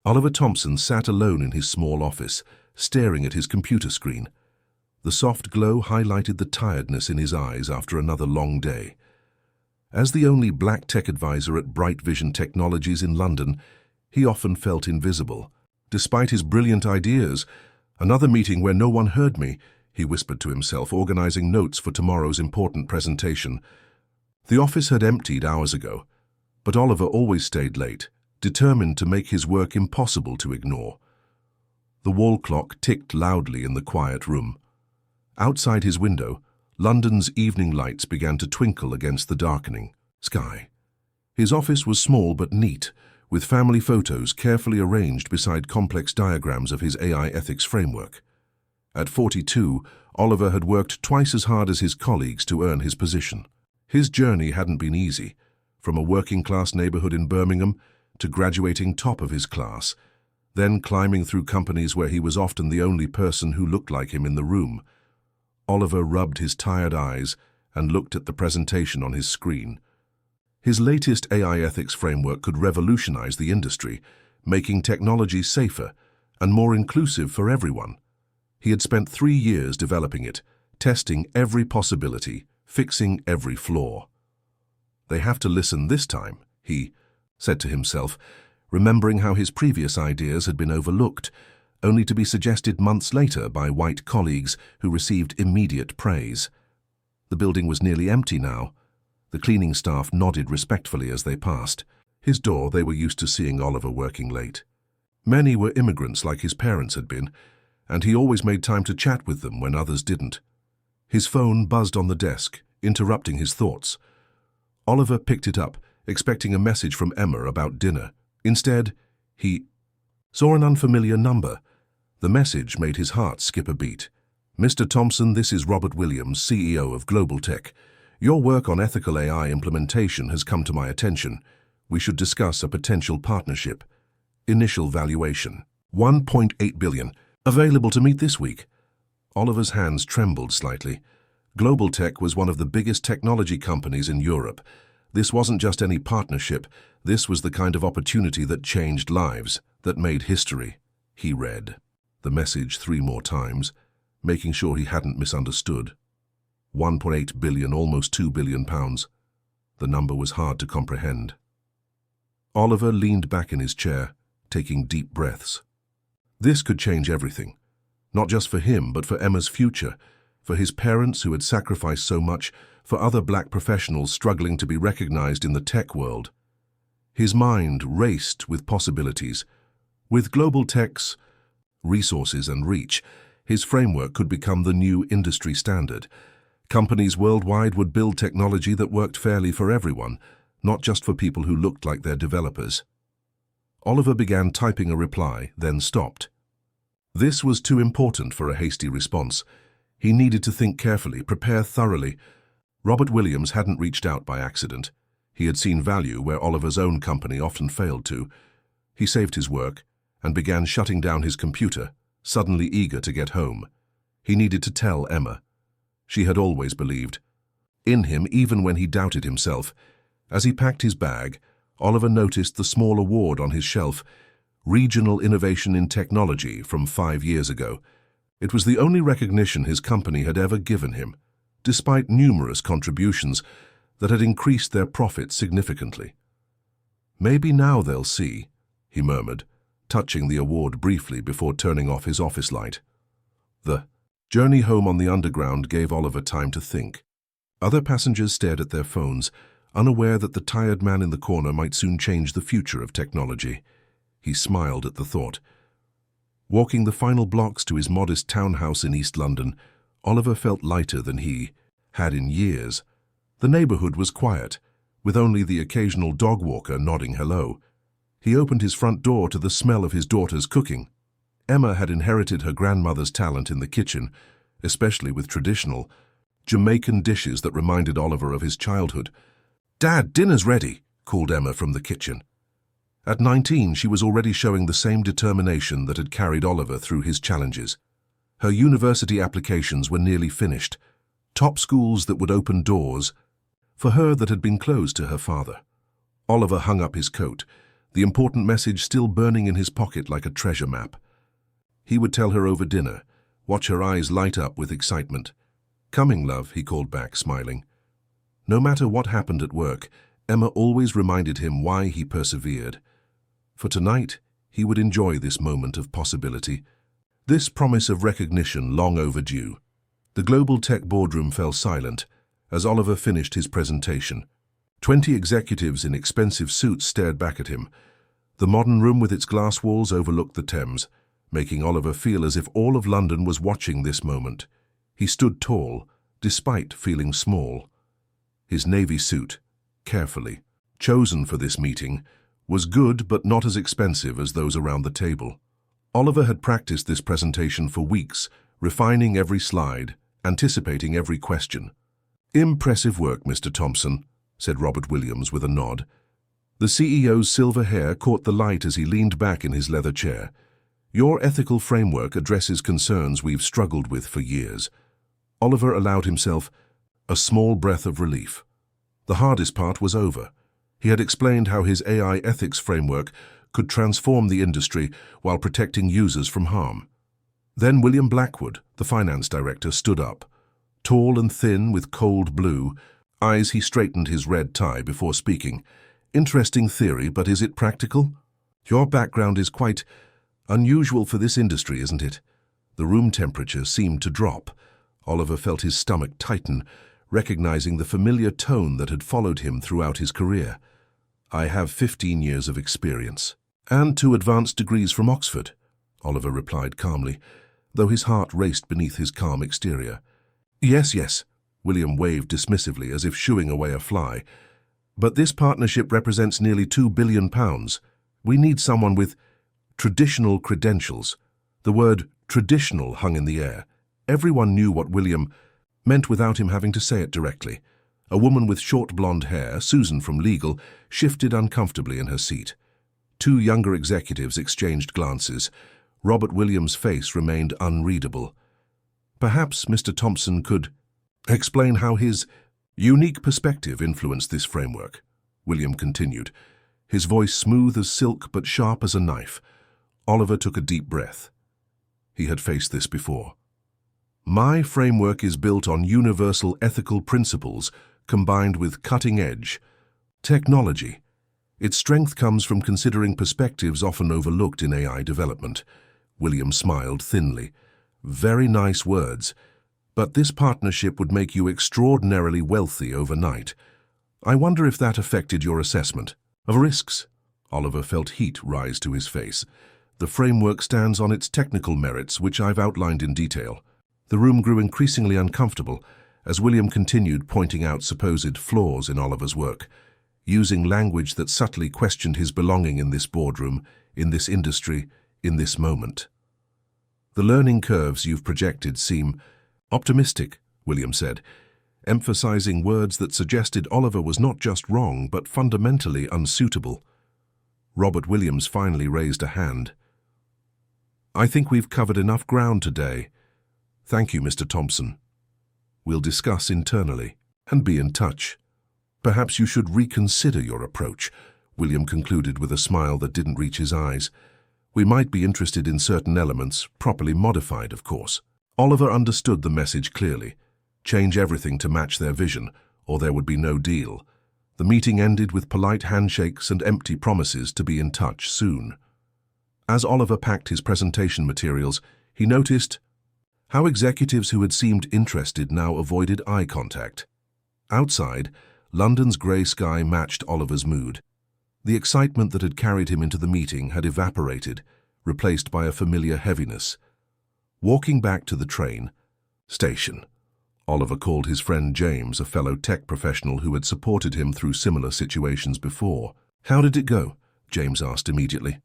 Oliver Thompson sat alone in his small office, staring at his computer screen. The soft glow highlighted the tiredness in his eyes after another long day. As the only black tech advisor at Bright Vision Technologies in London, he often felt invisible. Despite his brilliant ideas, another meeting where no one heard me, he whispered to himself, organizing notes for tomorrow's important presentation. The office had emptied hours ago, but Oliver always stayed late, determined to make his work impossible to ignore. The wall clock ticked loudly in the quiet room. Outside his window, London's evening lights began to twinkle against the darkening sky. His office was small but neat, with family photos carefully arranged beside complex diagrams of his AI ethics framework. At 42, Oliver had worked twice as hard as his colleagues to earn his position. His journey hadn't been easy, from a working-class neighborhood in Birmingham to graduating top of his class, then climbing through companies where he was often the only person who looked like him in the room. Oliver rubbed his tired eyes and looked at the presentation on his screen. His latest AI ethics framework could revolutionize the industry, making technology safer and more inclusive for everyone. He had spent 3 years developing it, testing every possibility, fixing every flaw. "They have to listen this time," he said to himself, remembering how his previous ideas had been overlooked, only to be suggested months later by white colleagues who received immediate praise. The building was nearly empty now. The cleaning staff nodded respectfully as they passed. His door, they were used to seeing Oliver working late. Many were immigrants like his parents had been, and he always made time to chat with them when others didn't. His phone buzzed on the desk, interrupting his thoughts. Oliver picked it up, expecting a message from Emma about dinner. Instead, he saw an unfamiliar number. The message made his heart skip a beat. "Mr. Thompson, this is Robert Williams, CEO of Global Tech. Your work on ethical AI implementation has come to my attention. We should discuss a potential partnership. Initial valuation, $1.8 billion. Available to meet this week." Oliver's hands trembled slightly. Global Tech was one of the biggest technology companies in Europe. This wasn't just any partnership. This was the kind of opportunity that changed lives, that made history. He read the message 3 more times, making sure he hadn't misunderstood. 1.8 billion, almost £2 billion. The number was hard to comprehend. Oliver leaned back in his chair, taking deep breaths. This could change everything, not just for him, but for Emma's future, for his parents who had sacrificed so much, for other black professionals struggling to be recognized in the tech world. His mind raced with possibilities. With Global Tech's resources and reach, his framework could become the new industry standard. Companies worldwide would build technology that worked fairly for everyone, not just for people who looked like their developers. Oliver began typing a reply, then stopped. This was too important for a hasty response. He needed to think carefully, prepare thoroughly. Robert Williams hadn't reached out by accident. He had seen value where Oliver's own company often failed to. He saved his work and began shutting down his computer, suddenly eager to get home. He needed to tell Emma. She had always believed in him, even when he doubted himself. As he packed his bag, Oliver noticed the small award on his shelf, Regional Innovation in Technology, from 5 years ago. It was the only recognition his company had ever given him, despite numerous contributions that had increased their profits significantly. "Maybe now they'll see," he murmured, touching the award briefly before turning off his office light. The journey home on the Underground gave Oliver time to think. Other passengers stared at their phones, unaware that the tired man in the corner might soon change the future of technology. He smiled at the thought. Walking the final blocks to his modest townhouse in East London, Oliver felt lighter than he had in years. The neighborhood was quiet, with only the occasional dog walker nodding hello. He opened his front door to the smell of his daughter's cooking. Emma had inherited her grandmother's talent in the kitchen, especially with traditional Jamaican dishes that reminded Oliver of his childhood. "Dad, dinner's ready," called Emma from the kitchen. At 19, she was already showing the same determination that had carried Oliver through his challenges. Her university applications were nearly finished, top schools that would open doors for her that had been closed to her father. Oliver hung up his coat. the important message still burning in his pocket like a treasure map. He would tell her over dinner, watch her eyes light up with excitement. "Coming, love," he called back, smiling. No matter what happened at work, Emma always reminded him why he persevered. For tonight, he would enjoy this moment of possibility, this promise of recognition long overdue. The global tech boardroom fell silent as Oliver finished his presentation. 20 executives in expensive suits stared back at him. The modern room with its glass walls overlooked the Thames, making Oliver feel as if all of London was watching this moment. He stood tall, despite feeling small. His navy suit, carefully chosen for this meeting, was good but not as expensive as those around the table. Oliver had practiced this presentation for weeks, refining every slide, anticipating every question. "Impressive work, Mr. Thompson," said Robert Williams with a nod. The CEO's silver hair caught the light as he leaned back in his leather chair. "Your ethical framework addresses concerns we've struggled with for years." Oliver allowed himself a small breath of relief. The hardest part was over. He had explained how his AI ethics framework could transform the industry while protecting users from harm. Then William Blackwood, the finance director, stood up. Tall and thin with cold blue eyes, he straightened his red tie before speaking. "Interesting theory, but is it practical? Your background is quite unusual for this industry, isn't it?" The room temperature seemed to drop. Oliver felt his stomach tighten, recognizing the familiar tone that had followed him throughout his career. "I have 15 years of experience. And 2 advanced degrees from Oxford," Oliver replied calmly, though his heart raced beneath his calm exterior. Yes, William waved dismissively as if shooing away a fly. "But this partnership represents nearly £2 billion. We need someone with traditional credentials." The word traditional hung in the air. Everyone knew what William meant without him having to say it directly. A woman with short blonde hair, Susan from legal, shifted uncomfortably in her seat. 2 younger executives exchanged glances. Robert Williams' face remained unreadable. "Perhaps Mr. Thompson could explain how his unique perspective influenced this framework," William continued, his voice smooth as silk but sharp as a knife. Oliver took a deep breath. He had faced this before. "My framework is built on universal ethical principles combined with cutting-edge technology. Its strength comes from considering perspectives often overlooked in AI development." William smiled thinly. "Very nice words, but this partnership would make you extraordinarily wealthy overnight. I wonder if that affected your assessment of risks." Oliver felt heat rise to his face. "The framework stands on its technical merits, which I've outlined in detail." The room grew increasingly uncomfortable as William continued pointing out supposed flaws in Oliver's work, using language that subtly questioned his belonging in this boardroom, in this industry, in this moment. "The learning curves you've projected seem optimistic," William said, emphasizing words that suggested Oliver was not just wrong but fundamentally unsuitable. Robert Williams finally raised a hand. "I think we've covered enough ground today. Thank you, Mr. Thompson. We'll discuss internally and be in touch. Perhaps you should reconsider your approach," William concluded with a smile that didn't reach his eyes. "We might be interested in certain elements, properly modified, of course." Oliver understood the message clearly. Change everything to match their vision, or there would be no deal. The meeting ended with polite handshakes and empty promises to be in touch soon. As Oliver packed his presentation materials, he noticed how executives who had seemed interested now avoided eye contact. Outside, London's grey sky matched Oliver's mood. The excitement that had carried him into the meeting had evaporated, replaced by a familiar heaviness. Walking back to the train station, Oliver called his friend James, a fellow tech professional who had supported him through similar situations before. "How did it go?" James asked immediately.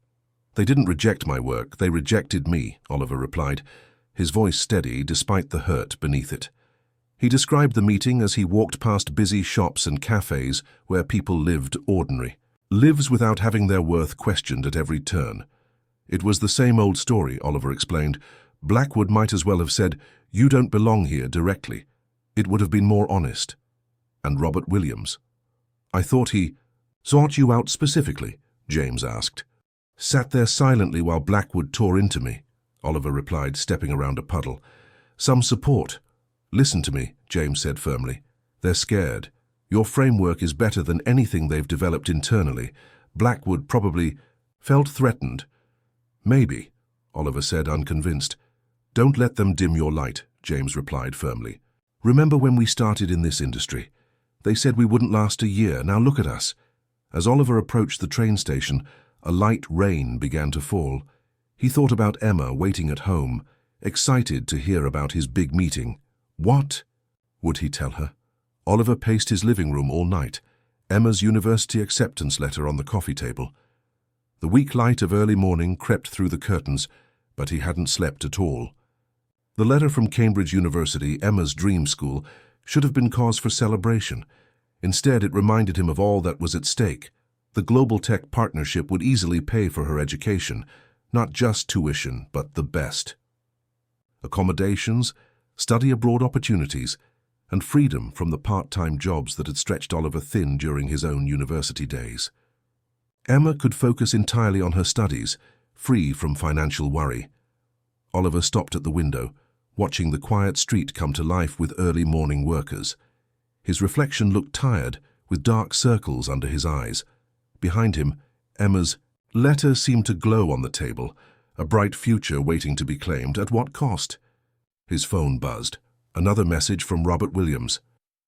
"They didn't reject my work, they rejected me," Oliver replied, his voice steady despite the hurt beneath it. He described the meeting as he walked past busy shops and cafes where people lived ordinary lives without having their worth questioned at every turn. "It was the same old story," Oliver explained. "Blackwood might as well have said, 'You don't belong here,' directly. It would have been more honest." "And Robert Williams?" "I thought he sought you out specifically," James asked. Sat there silently while Blackwood tore into me, Oliver replied, stepping around a puddle. Some support. Listen to me, James said firmly. They're scared. Your framework is better than anything they've developed internally. Blackwood probably felt threatened. Maybe, Oliver said, unconvinced. Don't let them dim your light, James replied firmly. Remember when we started in this industry? They said we wouldn't last a year. Now look at us. As Oliver approached the train station, a light rain began to fall. He thought about Emma waiting at home, excited to hear about his big meeting. What would he tell her? Oliver paced his living room all night, Emma's university acceptance letter on the coffee table. The weak light of early morning crept through the curtains, but he hadn't slept at all. The letter from Cambridge University, Emma's dream school, should have been cause for celebration. Instead, it reminded him of all that was at stake. The Global Tech Partnership would easily pay for her education, not just tuition, but the best. Accommodations, study abroad opportunities, and freedom from the part-time jobs that had stretched Oliver thin during his own university days. Emma could focus entirely on her studies, free from financial worry. Oliver stopped at the window, watching the quiet street come to life with early morning workers. His reflection looked tired, with dark circles under his eyes. Behind him, Emma's letter seemed to glow on the table, a bright future waiting to be claimed. At what cost? His phone buzzed. Another message from Robert Williams.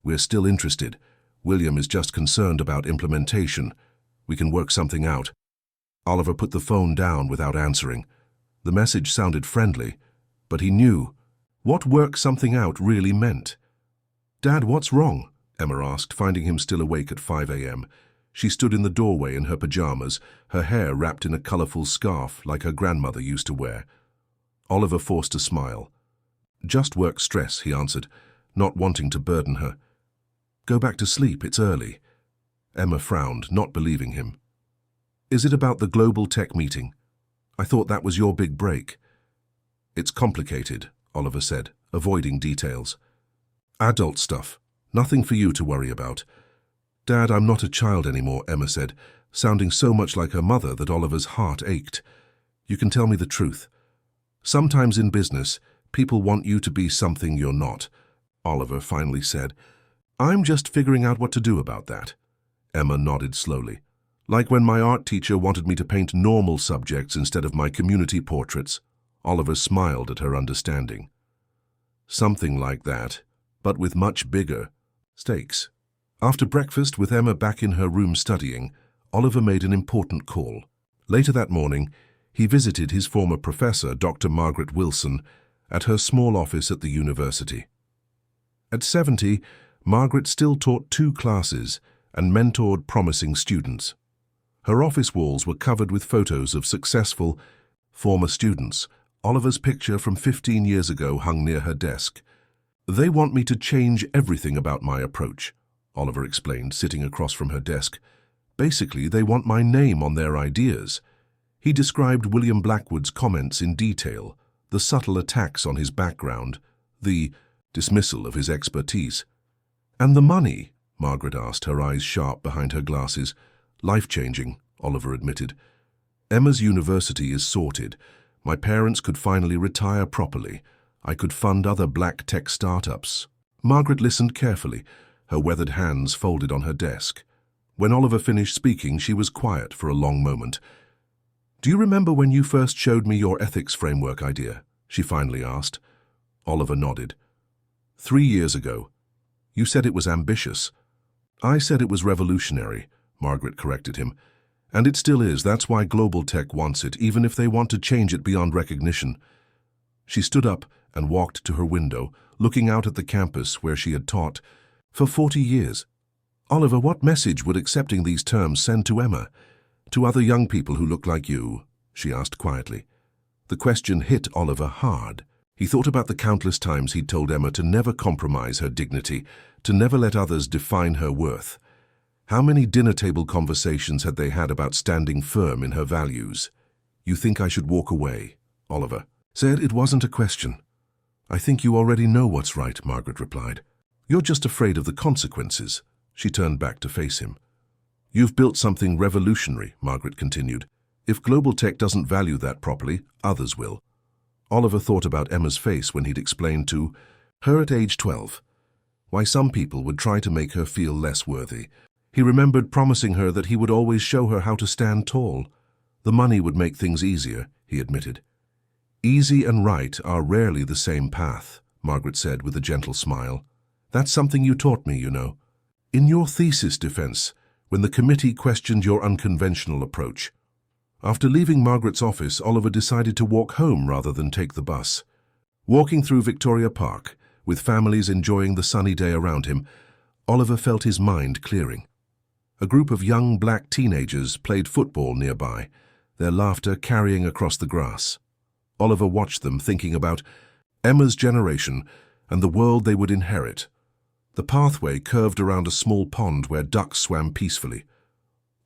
We're still interested. William is just concerned about implementation. We can work something out. Oliver put the phone down without answering. The message sounded friendly, but he knew what work something out really meant. Dad, what's wrong? Emma asked, finding him still awake at 5 a.m. She stood in the doorway in her pajamas, her hair wrapped in a colorful scarf like her grandmother used to wear. Oliver forced a smile. Just work stress, he answered, not wanting to burden her. Go back to sleep, it's early. Emma frowned, not believing him. Is it about the Global Tech meeting? I thought that was your big break. It's complicated, Oliver said, avoiding details. Adult stuff. Nothing for you to worry about. Dad, I'm not a child anymore, Emma said, sounding so much like her mother that Oliver's heart ached. You can tell me the truth. Sometimes in business, people want you to be something you're not, Oliver finally said. I'm just figuring out what to do about that. Emma nodded slowly. Like when my art teacher wanted me to paint normal subjects instead of my community portraits. Oliver smiled at her understanding. Something like that, but with much bigger stakes. After breakfast, with Emma back in her room studying, Oliver made an important call. Later that morning, he visited his former professor, Dr. Margaret Wilson, at her small office at the university. At 70, Margaret still taught 2 classes and mentored promising students. Her office walls were covered with photos of successful former students. Oliver's picture from 15 years ago hung near her desk. They want me to change everything about my approach, Oliver explained, sitting across from her desk. Basically, they want my name on their ideas. He described William Blackwood's comments in detail, the subtle attacks on his background, the dismissal of his expertise. And the money? Margaret asked, her eyes sharp behind her glasses. Life-changing, Oliver admitted. Emma's university is sorted. My parents could finally retire properly. I could fund other black tech startups. Margaret listened carefully, her weathered hands folded on her desk. When Oliver finished speaking, she was quiet for a long moment. Do you remember when you first showed me your ethics framework idea? She finally asked. Oliver nodded. 3 years ago. You said it was ambitious. I said it was revolutionary, Margaret corrected him. And it still is. That's why Global Tech wants it, even if they want to change it beyond recognition. She stood up and walked to her window, looking out at the campus where she had taught for 40 years. Oliver, what message would accepting these terms send to Emma? To other young people who look like you? She asked quietly. The question hit Oliver hard. He thought about the countless times he'd told Emma to never compromise her dignity, to never let others define her worth. How many dinner-table conversations had they had about standing firm in her values? You think I should walk away? Oliver said. It wasn't a question. I think you already know what's right, Margaret replied. You're just afraid of the consequences. She turned back to face him. You've built something revolutionary, Margaret continued. If global tech doesn't value that properly, others will. Oliver thought about Emma's face when he'd explained to her at age 12 why some people would try to make her feel less worthy. He remembered promising her that he would always show her how to stand tall. The money would make things easier, he admitted. Easy and right are rarely the same path, Margaret said with a gentle smile. That's something you taught me, you know. In your thesis defense, when the committee questioned your unconventional approach. After leaving Margaret's office, Oliver decided to walk home rather than take the bus. Walking through Victoria Park, with families enjoying the sunny day around him, Oliver felt his mind clearing. A group of young black teenagers played football nearby, their laughter carrying across the grass. Oliver watched them, thinking about Emma's generation and the world they would inherit. The pathway curved around a small pond where ducks swam peacefully.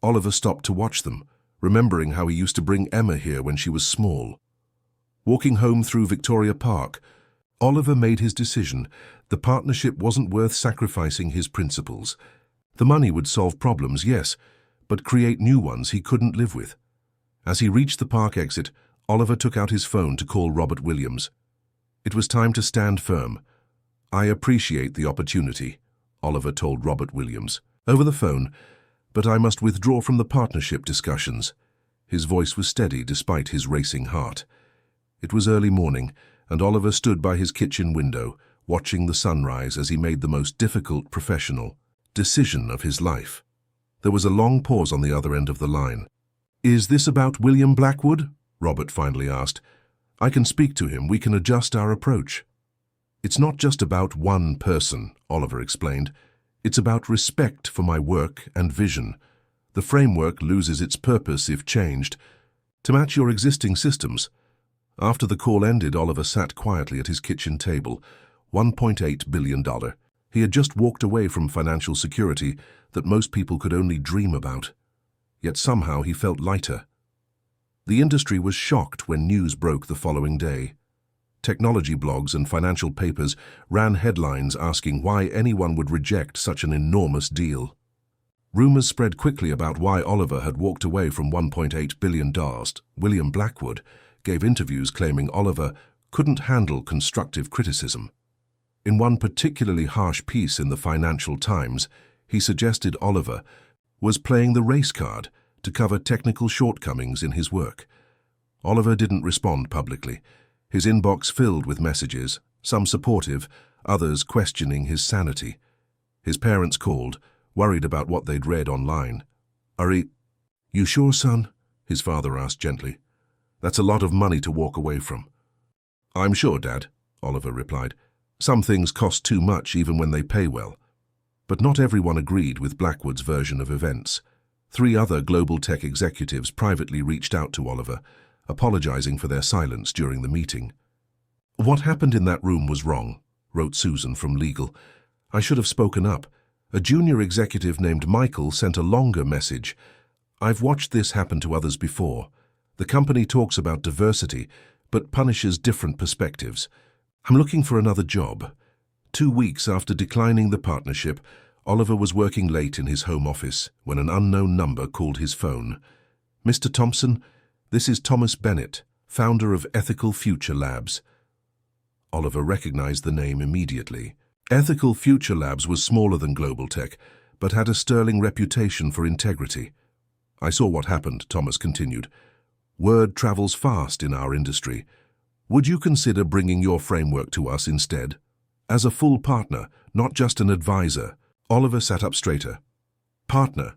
Oliver stopped to watch them, remembering how he used to bring Emma here when she was small. Walking home through Victoria Park, Oliver made his decision. The partnership wasn't worth sacrificing his principles. The money would solve problems, yes, but create new ones he couldn't live with. As he reached the park exit, Oliver took out his phone to call Robert Williams. It was time to stand firm. I appreciate the opportunity, Oliver told Robert Williams over the phone, but I must withdraw from the partnership discussions. His voice was steady despite his racing heart. It was early morning, and Oliver stood by his kitchen window, watching the sunrise as he made the most difficult professional decision of his life. There was a long pause on the other end of the line. Is this about William Blackwood? Robert finally asked. I can speak to him. We can adjust our approach. It's not just about one person, Oliver explained. It's about respect for my work and vision. The framework loses its purpose if changed to match your existing systems. After the call ended, Oliver sat quietly at his kitchen table. $1.8 billion. He had just walked away from financial security that most people could only dream about. Yet somehow he felt lighter. The industry was shocked when news broke the following day. Technology blogs and financial papers ran headlines asking why anyone would reject such an enormous deal. Rumors spread quickly about why Oliver had walked away from $1.8 billion. William Blackwood gave interviews claiming Oliver couldn't handle constructive criticism. In one particularly harsh piece in the Financial Times, he suggested Oliver was playing the race card to cover technical shortcomings in his work. Oliver didn't respond publicly. His inbox filled with messages, some supportive, others questioning his sanity. His parents called, worried about what they'd read online. You sure, son? His father asked gently. That's a lot of money to walk away from. I'm sure, Dad, Oliver replied. Some things cost too much even when they pay well. But not everyone agreed with Blackwood's version of events. 3 other global tech executives privately reached out to Oliver, apologizing for their silence during the meeting. What happened in that room was wrong, wrote Susan from legal. I should have spoken up. A junior executive named Michael sent a longer message. I've watched this happen to others before. The company talks about diversity, but punishes different perspectives. I'm looking for another job. 2 weeks after declining the partnership, Oliver was working late in his home office when an unknown number called his phone. Mr. Thompson, this is Thomas Bennett, founder of Ethical Future Labs. Oliver recognized the name immediately. Ethical Future Labs was smaller than Global Tech, but had a sterling reputation for integrity. I saw what happened, Thomas continued. Word travels fast in our industry. Would you consider bringing your framework to us instead? As a full partner, not just an advisor. Oliver sat up straighter. Partner.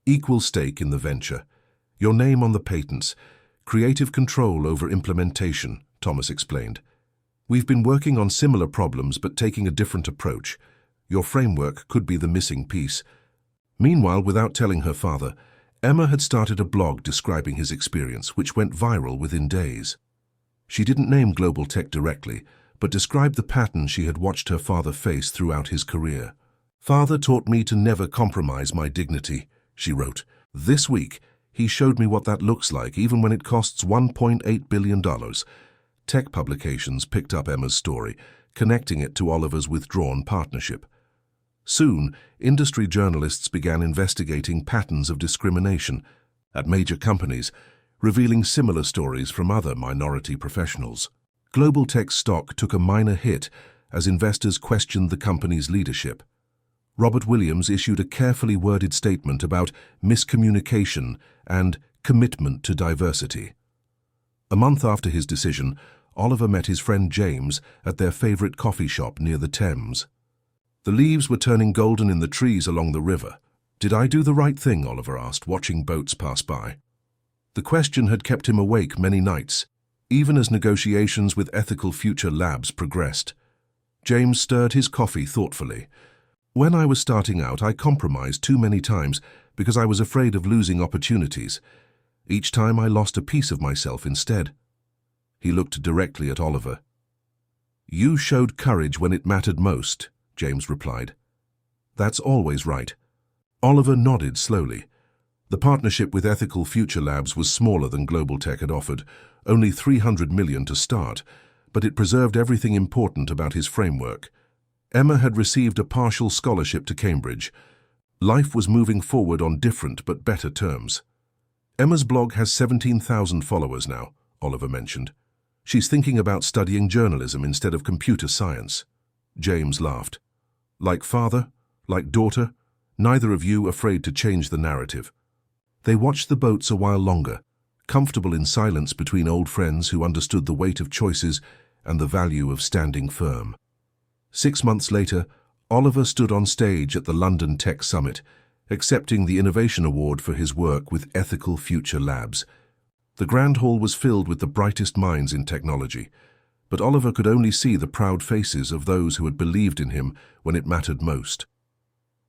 Equal stake in the venture. Your name on the patents. Creative control over implementation, Thomas explained. We've been working on similar problems but taking a different approach. Your framework could be the missing piece. Meanwhile, without telling her father, Emma had started a blog describing his experience, which went viral within days. She didn't name Global Tech directly, but described the pattern she had watched her father face throughout his career. Father taught me to never compromise my dignity, she wrote. This week, he showed me what that looks like, even when it costs $1.8 billion. Tech publications picked up Emma's story, connecting it to Oliver's withdrawn partnership. Soon, industry journalists began investigating patterns of discrimination at major companies, revealing similar stories from other minority professionals. Global tech stock took a minor hit as investors questioned the company's leadership. Robert Williams issued a carefully worded statement about miscommunication and commitment to diversity. A month after his decision, Oliver met his friend James at their favorite coffee shop near the Thames. The leaves were turning golden in the trees along the river. "Did I do the right thing?" Oliver asked, watching boats pass by. The question had kept him awake many nights, even as negotiations with Ethical Future Labs progressed. James stirred his coffee thoughtfully. "When I was starting out, I compromised too many times because I was afraid of losing opportunities. Each time I lost a piece of myself instead." He looked directly at Oliver. "You showed courage when it mattered most," James replied. "That's always right." Oliver nodded slowly. The partnership with Ethical Future Labs was smaller than Global Tech had offered, only $300 million to start, but it preserved everything important about his framework. Emma had received a partial scholarship to Cambridge. Life was moving forward on different but better terms. "Emma's blog has 17,000 followers now," Oliver mentioned. "She's thinking about studying journalism instead of computer science." James laughed. "Like father, like daughter, neither of you afraid to change the narrative." They watched the boats a while longer, comfortable in silence between old friends who understood the weight of choices and the value of standing firm. 6 months later, Oliver stood on stage at the London Tech Summit, accepting the Innovation Award for his work with Ethical Future Labs. The Grand Hall was filled with the brightest minds in technology, but Oliver could only see the proud faces of those who had believed in him when it mattered most.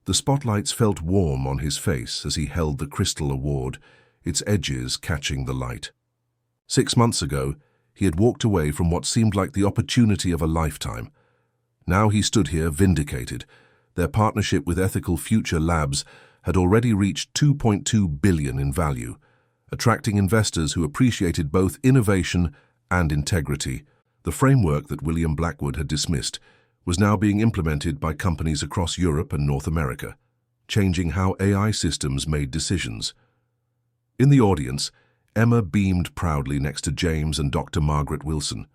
The spotlights felt warm on his face as he held the crystal award, its edges catching the light. 6 months ago, he had walked away from what seemed like the opportunity of a lifetime. Now he stood here vindicated. Their partnership with Ethical Future Labs had already reached $2.2 billion in value, attracting investors who appreciated both innovation and integrity. The framework that William Blackwood had dismissed was now being implemented by companies across Europe and North America, changing how AI systems made decisions. In the audience, Emma beamed proudly next to James and Dr. Margaret Wilson.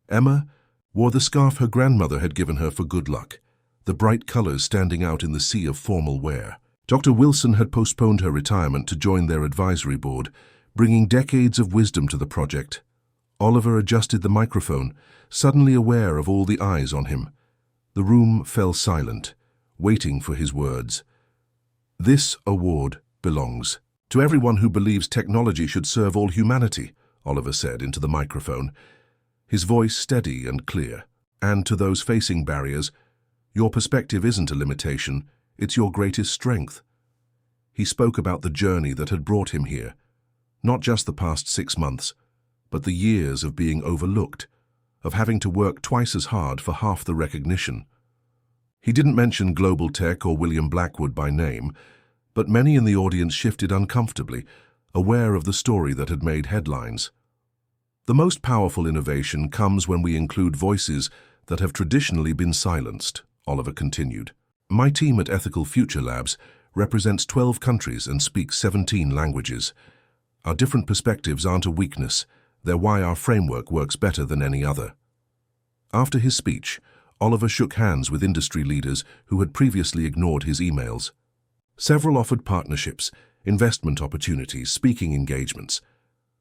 Emma wore the scarf her grandmother had given her for good luck, the bright colors standing out in the sea of formal wear. Dr. Wilson had postponed her retirement to join their advisory board, bringing decades of wisdom to the project. Oliver adjusted the microphone, suddenly aware of all the eyes on him. The room fell silent, waiting for his words. "This award belongs to everyone who believes technology should serve all humanity," Oliver said into the microphone, his voice steady and clear. "And to those facing barriers, your perspective isn't a limitation, it's your greatest strength." He spoke about the journey that had brought him here, not just the past 6 months, but the years of being overlooked, of having to work twice as hard for half the recognition. He didn't mention Global Tech or William Blackwood by name, but many in the audience shifted uncomfortably, aware of the story that had made headlines. The most powerful innovation comes when we include voices that have traditionally been silenced, Oliver continued. "My team at Ethical Future Labs represents 12 countries and speaks 17 languages. Our different perspectives aren't a weakness, they're why our framework works better than any other." After his speech, Oliver shook hands with industry leaders who had previously ignored his emails. Several offered partnerships, investment opportunities, speaking engagements.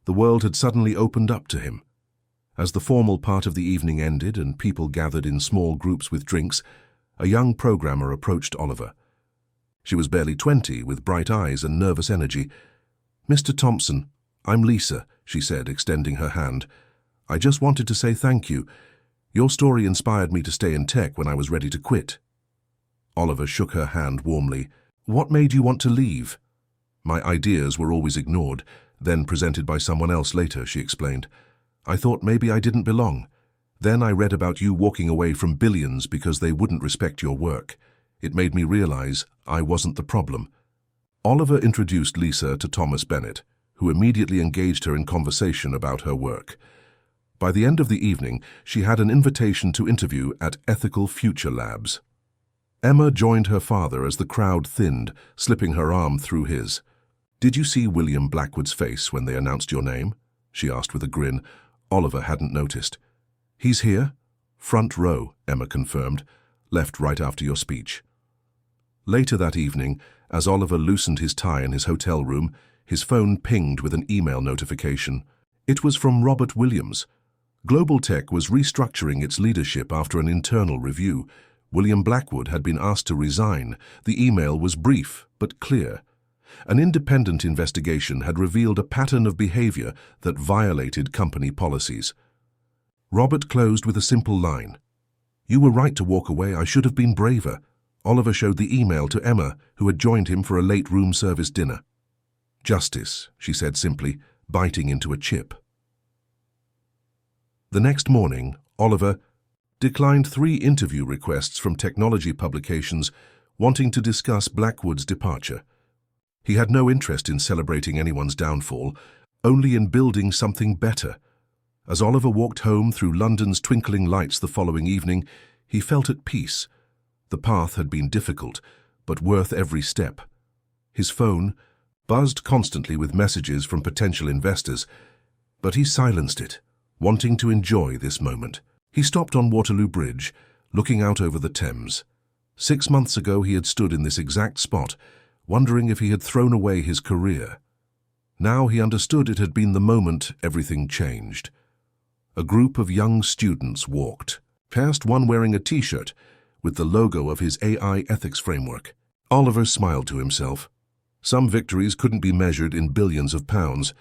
The world had suddenly opened up to him. As the formal part of the evening ended and people gathered in small groups with drinks, a young programmer approached Oliver. She was barely 20, with bright eyes and nervous energy. "Mr. Thompson, I'm Lisa," she said, extending her hand. "I just wanted to say thank you. Your story inspired me to stay in tech when I was ready to quit." Oliver shook her hand warmly. "What made you want to leave?" "My ideas were always ignored, then presented by someone else later," she explained. "I thought maybe I didn't belong. Then I read about you walking away from billions because they wouldn't respect your work. It made me realize I wasn't the problem." Oliver introduced Lisa to Thomas Bennett, who immediately engaged her in conversation about her work. By the end of the evening, she had an invitation to interview at Ethical Future Labs. Emma joined her father as the crowd thinned, slipping her arm through his. "Did you see William Blackwood's face when they announced your name?" she asked with a grin. Oliver hadn't noticed. "He's here?" "Front row," Emma confirmed. "Left right after your speech." Later that evening, as Oliver loosened his tie in his hotel room, his phone pinged with an email notification. It was from Robert Williams. Global Tech was restructuring its leadership after an internal review. William Blackwood had been asked to resign. The email was brief but clear. An independent investigation had revealed a pattern of behavior that violated company policies. Robert closed with a simple line. "You were right to walk away. I should have been braver." Oliver showed the email to Emma, who had joined him for a late room service dinner. "Justice," she said simply, biting into a chip. The next morning, Oliver declined 3 interview requests from technology publications wanting to discuss Blackwood's departure. He had no interest in celebrating anyone's downfall, only in building something better. As Oliver walked home through London's twinkling lights the following evening, he felt at peace. The path had been difficult, but worth every step. His phone buzzed constantly with messages from potential investors, but he silenced it, wanting to enjoy this moment. He stopped on Waterloo Bridge, looking out over the Thames. 6 months ago he had stood in this exact spot, wondering if he had thrown away his career. Now he understood it had been the moment everything changed. A group of young students walked past, one wearing a T-shirt with the logo of his AI ethics framework. Oliver smiled to himself. Some victories couldn't be measured in billions of pounds,